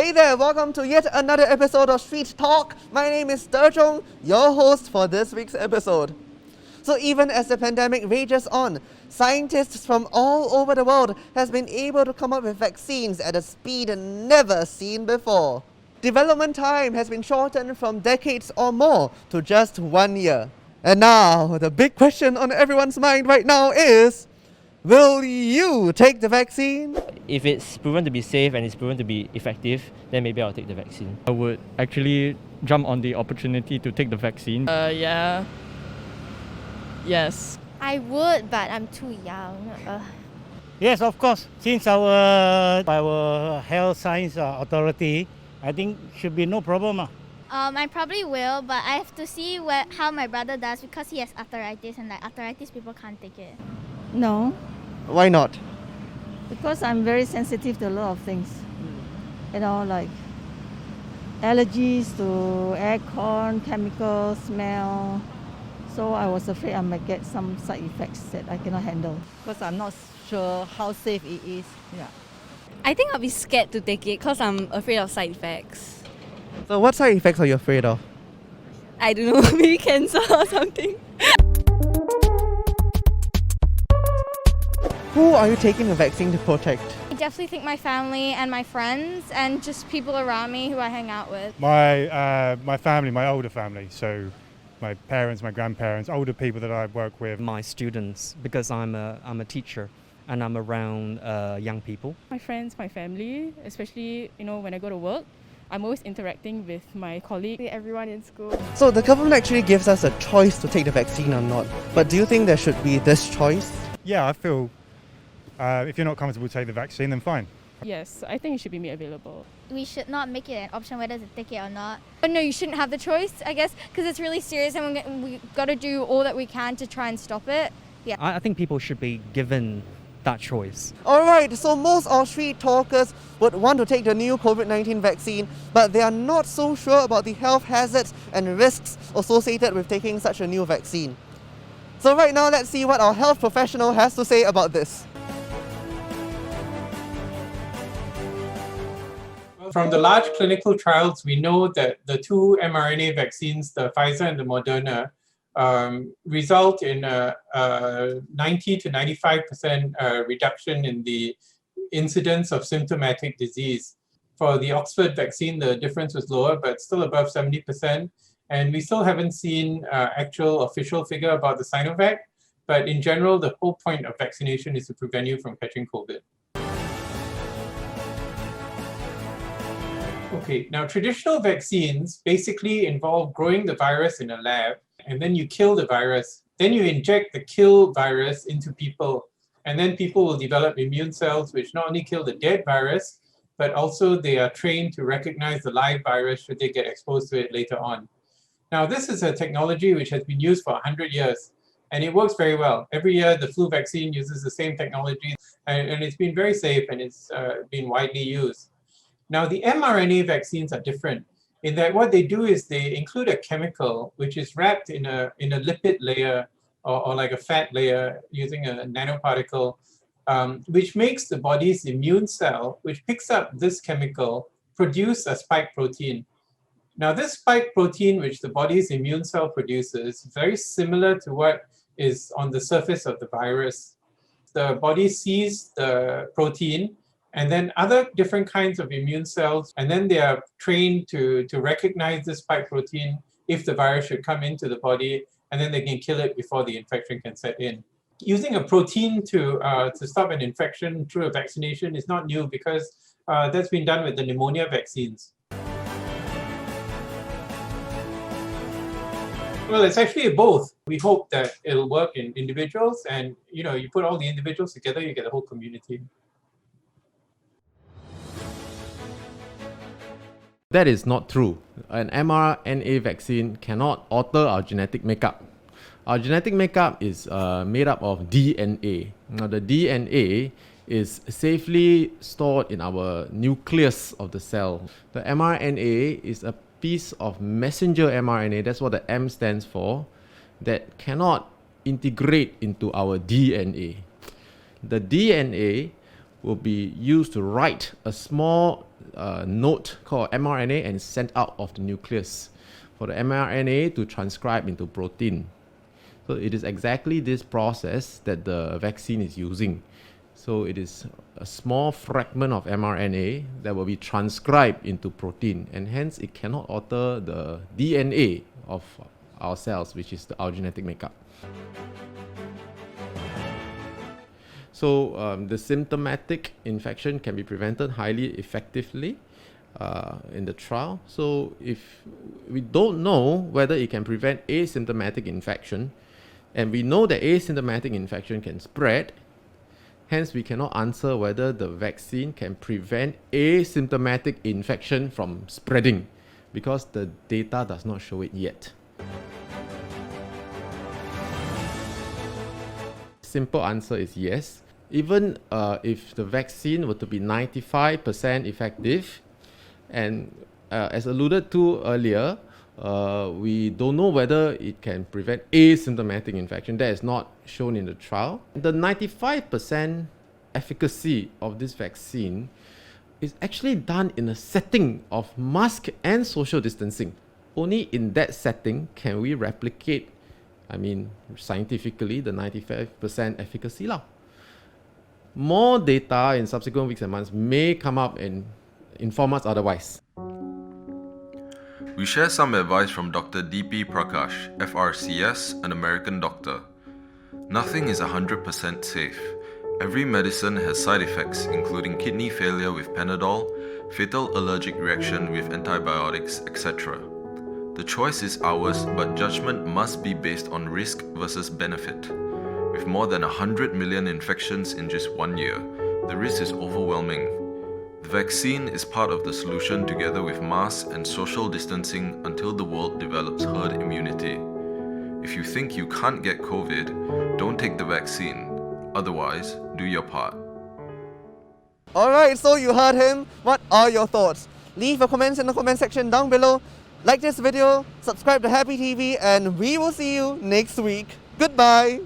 Hey there, welcome to yet another episode of Street Talk. My name is DeZhong, your host for this week's episode. So even as the pandemic rages on, scientists from all over the world has been able to come up with vaccines at a speed never seen before. Development time has been shortened from decades or more to just 1 year. And now, the big question on everyone's mind right now is, will you take the vaccine? If it's proven to be safe and it's proven to be effective, then maybe I'll take the vaccine. I would actually jump on the opportunity to take the vaccine. Yeah. Yes. I would, but I'm too young. Yes, of course. Since our health science authority, I think should be no problem. I probably will, but I have to see how my brother does because he has arthritis, and like arthritis people can't take it. No, Why not? because I'm very sensitive to a lot of things. You know, like allergies to aircon, chemicals, smell. So I was afraid I might get some side effects that I cannot handle. Because I'm not sure how safe it is. Yeah. I think I'll be scared to take it because I'm afraid of side effects. So what side effects are you afraid of? I don't know, maybe cancer or something. Who are you taking the vaccine to protect? I definitely think my family and my friends and just people around me who I hang out with. My family, my older family, so my parents, my grandparents, older people that I work with. My students, because I'm a teacher and I'm around young people. My friends, my family, especially when I go to work, I'm always interacting with my colleagues. Everyone in school. So the government actually gives us a choice to take the vaccine or not. But do you think there should be this choice? Yeah, I feel if you're not comfortable to take the vaccine, then fine. Yes, I think it should be made available. We should not make it an option whether to take it or not. But no, you shouldn't have the choice, I guess, because it's really serious and we got to do all that we can to try and stop it. Yeah. I think people should be given that choice. Alright, so most of street talkers would want to take the new COVID-19 vaccine, but they are not so sure about the health hazards and risks associated with taking such a new vaccine. So right now, let's see what our health professional has to say about this. From the large clinical trials, we know that the two mRNA vaccines, the Pfizer and the Moderna, result in a 90 to 95% reduction in the incidence of symptomatic disease. For the Oxford vaccine, the difference was lower, but still above 70%. And we still haven't seen actual official figure about the Sinovac. But in general, the whole point of vaccination is to prevent you from catching COVID. Okay, now traditional vaccines basically involve growing the virus in a lab, and then you kill the virus. Then you inject the kill virus into people, and then people will develop immune cells which not only kill the dead virus, but also they are trained to recognize the live virus should they get exposed to it later on. Now, this is a technology which has been used for 100 years, and it works very well. Every year, the flu vaccine uses the same technology, and it's been very safe, and it's been widely used. Now, the mRNA vaccines are different in that what they do is they include a chemical which is wrapped in a lipid layer or like a fat layer using a nanoparticle, which makes the body's immune cell, which picks up this chemical, produce a spike protein. Now, this spike protein, which the body's immune cell produces, is very similar to what is on the surface of the virus. The body sees the protein, and then other different kinds of immune cells, and then they are trained to recognize this spike protein if the virus should come into the body, and then they can kill it before the infection can set in. Using a protein to stop an infection through a vaccination is not new because that's been done with the pneumonia vaccines. Well, it's actually both. We hope that it'll work in individuals, and you put all the individuals together, you get a whole community. That is not true. An mRNA vaccine cannot alter our genetic makeup. Our genetic makeup is made up of DNA. Now, the DNA is safely stored in our nucleus of the cell. The mRNA is a piece of messenger mRNA, that's what the M stands for, that cannot integrate into our DNA. The DNA will be used to write a small node called mRNA and is sent out of the nucleus for the mRNA to transcribe into protein. So it is exactly this process that the vaccine is using. So it is a small fragment of mRNA that will be transcribed into protein, and hence it cannot alter the DNA of our cells, which is our genetic makeup. So the symptomatic infection can be prevented highly effectively in the trial. So if we don't know whether it can prevent asymptomatic infection, and we know that asymptomatic infection can spread, hence we cannot answer whether the vaccine can prevent asymptomatic infection from spreading, because the data does not show it yet. Simple answer is yes. Even if the vaccine were to be 95% effective, and as alluded to earlier, we don't know whether it can prevent asymptomatic infection. That is not shown in the trial. The 95% efficacy of this vaccine is actually done in a setting of mask and social distancing. Only in that setting can we replicate, scientifically, the 95% efficacy lah. More data in subsequent weeks and months may come up and inform us otherwise. We share some advice from Dr. D.P. Prakash, FRCS, an American doctor. Nothing is 100% safe. Every medicine has side effects, including kidney failure with Panadol, fatal allergic reaction with antibiotics, etc. The choice is ours, but judgment must be based on risk versus benefit. With more than 100 million infections in just 1 year, the risk is overwhelming. The vaccine is part of the solution together with masks and social distancing until the world develops herd immunity. If you think you can't get COVID, don't take the vaccine. Otherwise, do your part. Alright, so you heard him. What are your thoughts? Leave your comments in the comment section down below. Like this video, subscribe to Happy TV, and we will see you next week. Goodbye.